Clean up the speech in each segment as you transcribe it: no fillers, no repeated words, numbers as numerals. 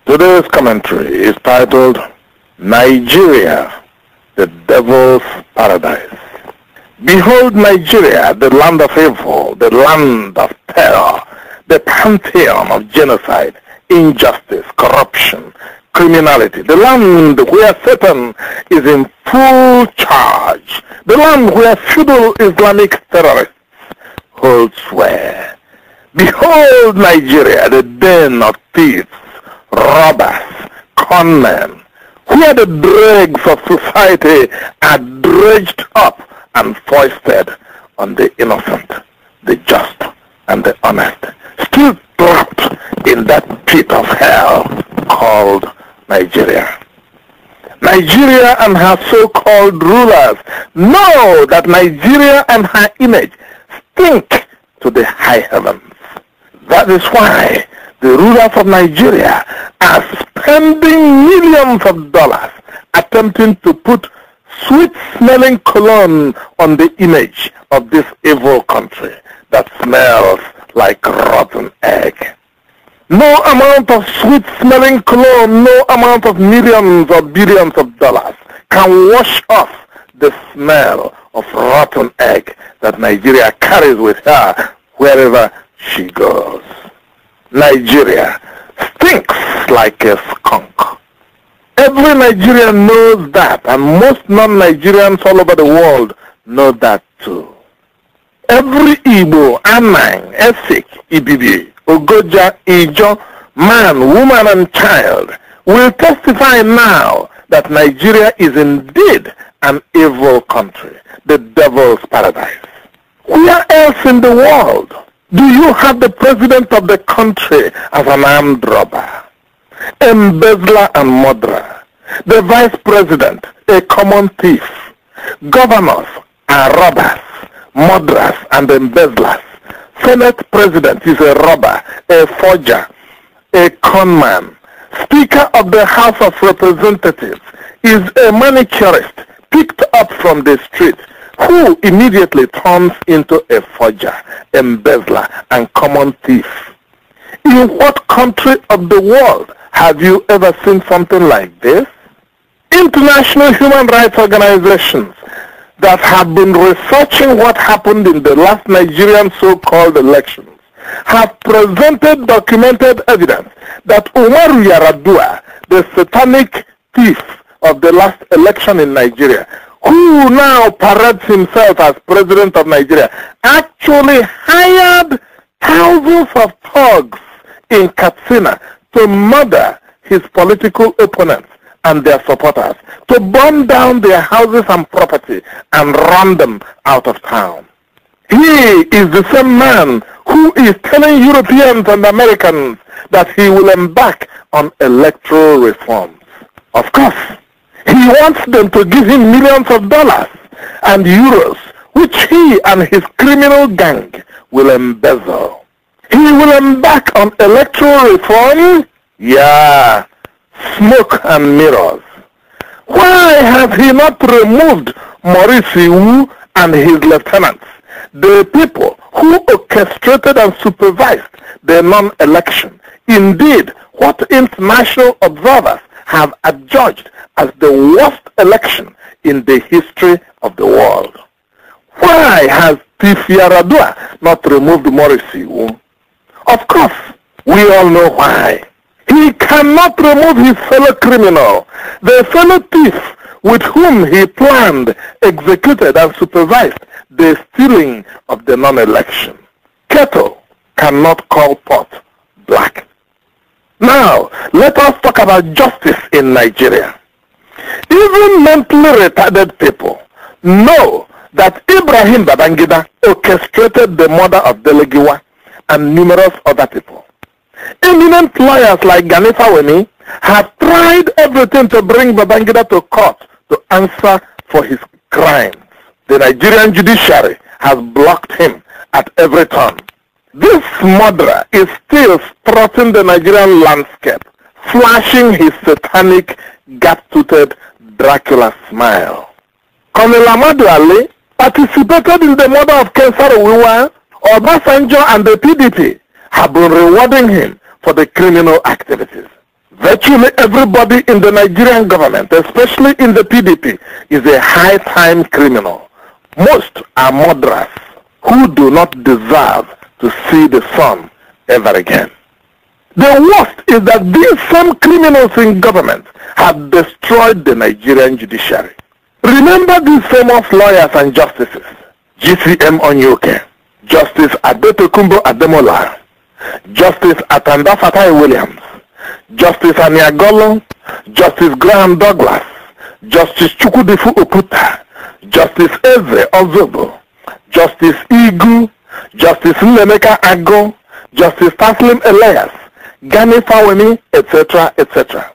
Today's commentary is titled, Nigeria, the Devil's Paradise. Behold Nigeria, the land of evil, the land of terror, the pantheon of genocide, injustice, corruption, criminality, the land where Satan is in full charge, the land where feudal Islamic terrorists hold sway. Behold Nigeria, the den of thieves, robbers, conmen, where the dregs of society are dredged up and foisted on the innocent, the just, and the honest, still trapped in that pit of hell called Nigeria. Nigeria and her so-called rulers know that Nigeria and her image stink to the high heavens. That is why the rulers of Nigeria are spending millions of dollars attempting to put sweet-smelling cologne on the image of this evil country that smells like rotten egg. No amount of sweet-smelling cologne, no amount of millions or billions of dollars can wash off the smell of rotten egg that Nigeria carries with her wherever she goes. Nigeria stinks like a skunk. Every Nigerian knows that, and most non-Nigerians all over the world know that too. Every Igbo, Anang, Esik, Ibibi, Ogoja, Ijo, man, woman, and child will testify now that Nigeria is indeed an evil country, the devil's paradise. Where else in the world do you have the president of the country as an armed robber, embezzler and murderer, the vice president a common thief, governors are robbers, murderers and embezzlers, senate president is a robber, a forger, a conman, speaker of the House of Representatives is a manicurist picked up from the street who immediately turns into a forger, embezzler, and common thief. In what country of the world have you ever seen something like this? International human rights organizations that have been researching what happened in the last Nigerian so-called elections have presented documented evidence that Umaru Yar'Adua, the satanic thief of the last election in Nigeria, who now parades himself as president of Nigeria, actually hired thousands of thugs in Katsina to murder his political opponents and their supporters, to burn down their houses and property and run them out of town. He is the same man who is telling Europeans and Americans that he will embark on electoral reforms. Of course, he wants them to give him millions of dollars and euros, which he and his criminal gang will embezzle. He will embark on electoral reform? Yeah, smoke and mirrors. Why has he not removed Maurice Wu and his lieutenants, the people who orchestrated and supervised the non-election? Indeed, what international observers have adjudged as the worst election in the history of the world. Why has Thief Yar'Adua not removed Maurice Wu? Of course, we all know why. He cannot remove his fellow criminal, the fellow thief with whom he planned, executed, and supervised the stealing of the non-election. Kettle cannot call pot black. Now, let us talk about justice in Nigeria. Even mentally retarded people know that Ibrahim Babangida orchestrated the murder of Delegiwa and numerous other people. Eminent lawyers like Ganifa Weni have tried everything to bring Babangida to court to answer for his crimes. The Nigerian judiciary has blocked him at every turn. This murderer is still strutting the Nigerian landscape, flashing his satanic, gap-toothed Dracula smile. Colonel Amadu Ali participated in the murder of Kensaro Wiwa. Obasanjo and the PDP have been rewarding him for the criminal activities. virtually everybody in the Nigerian government, especially in the PDP, is a high-time criminal. Most are murderers who do not deserve to see the sun ever again. The worst is that these same criminals in government have destroyed the Nigerian judiciary. Remember these famous lawyers and justices: GCM Onyoke, Justice Adetokunbo Ademola, Justice Atanda Fatai Williams, Justice Aniagolo, Justice Graham Douglas, Justice Chukwudifu Oputa, Justice Eze Ozobo, Justice Igu, Justice Nlemeka Ago, Justice Taslim Elias, Gani Fawemi, etc., etc.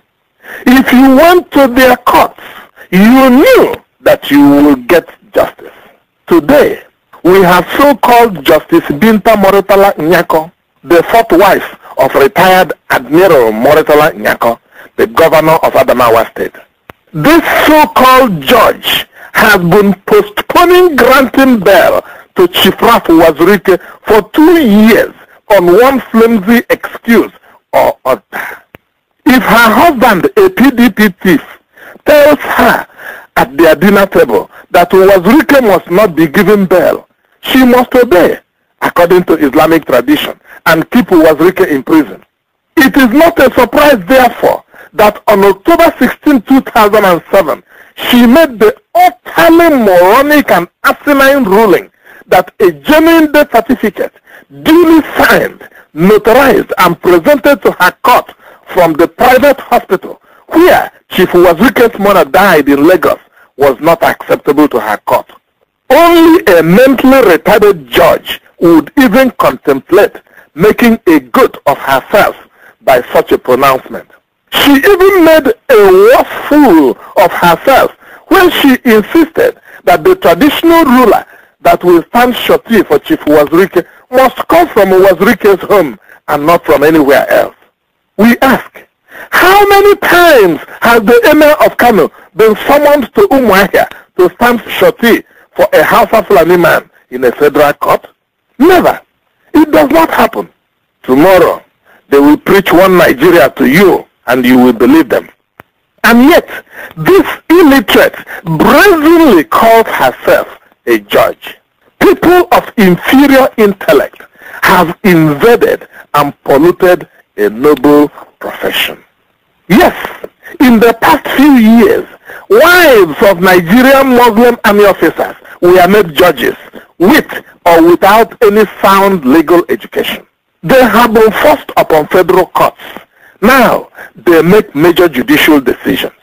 If you went to their courts, you knew that you will get justice. Today, we have so-called Justice Binta Moritala Nyako, the fourth wife of retired Admiral Moritala Nyako, the governor of Adamawa State. This so-called judge has been postponing granting bail to Chief Rafu Wazirike for 2 years on one flimsy excuse or other. If her husband, a PDP thief, tells her at their dinner table that Wazirike must not be given bail, she must obey according to Islamic tradition and keep Wazirike in prison. It is not a surprise, therefore, that on October 16, 2007, she made the utterly moronic and asinine ruling that a genuine death certificate duly signed, notarized, and presented to her court from the private hospital where Chief Wazirike's mother died in Lagos was not acceptable to her court. Only a mentally retarded judge would even contemplate making a good of herself by such a pronouncement. She even made a worse fool of herself when she insisted that the traditional ruler that will stand surety for Chief Wazirike must come from Wazirike's home and not from anywhere else. We ask, how many times has the Emir of Kano been summoned to Umuahia to stand surety for a Hausa Fulani man in a federal court? Never. It does not happen. Tomorrow, they will preach one Nigeria to you and you will believe them. And yet, this illiterate brazenly calls herself a judge. People of inferior intellect have invaded and polluted a noble profession. Yes, in the past few years, wives of Nigerian Muslim army officers were made judges with or without any sound legal education. They have been forced upon federal courts. Now, they make major judicial decisions.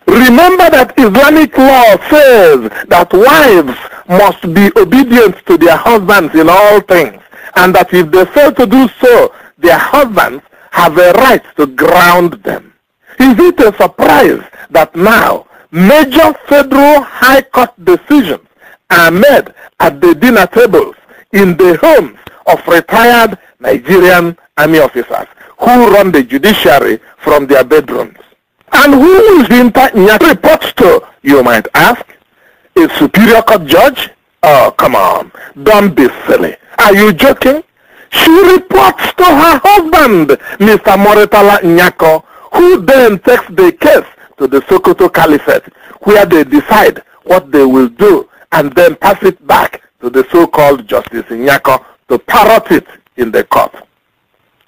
Remember that Islamic law says that wives must be obedient to their husbands in all things, and that if they fail to do so, their husbands have a right to ground them. Is it a surprise that now major federal high court decisions are made at the dinner tables in the homes of retired Nigerian army officers who run the judiciary from their bedrooms? And who is Binta Nyako report to, you might ask? A superior court judge? Oh, come on, don't be silly. Are you joking? She reports to her husband, Mr. Moritala Nyako, who then takes the case to the Sokoto Caliphate, where they decide what they will do and then pass it back to the so-called Justice Nyako to parrot it in the court.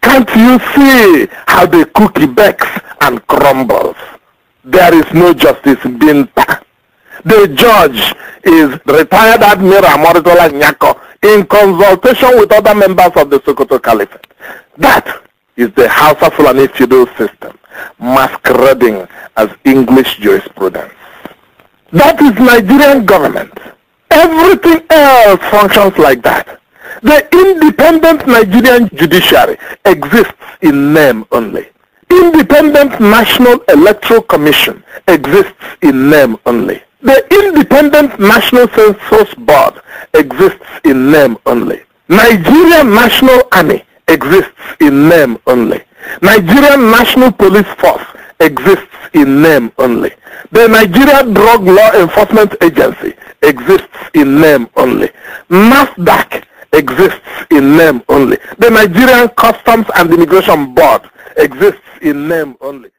Can't you see how the cookie bakes and crumbles? There is no Justice Binta. The judge is retired Admiral Moritala Nyako in consultation with other members of the Sokoto Caliphate. That is the Hausa Fulani feudal system masquerading as English jurisprudence. That is Nigerian government. Everything else functions like that. The independent Nigerian judiciary exists in name only. Independent National Electoral Commission exists in name only. The Independent National Census Board exists in name only. Nigerian National Army exists in name only. Nigerian National Police Force exists in name only. The Nigerian Drug Law Enforcement Agency exists in name only. NAFDAC exists in name only. The Nigerian Customs and Immigration Board exists in name only.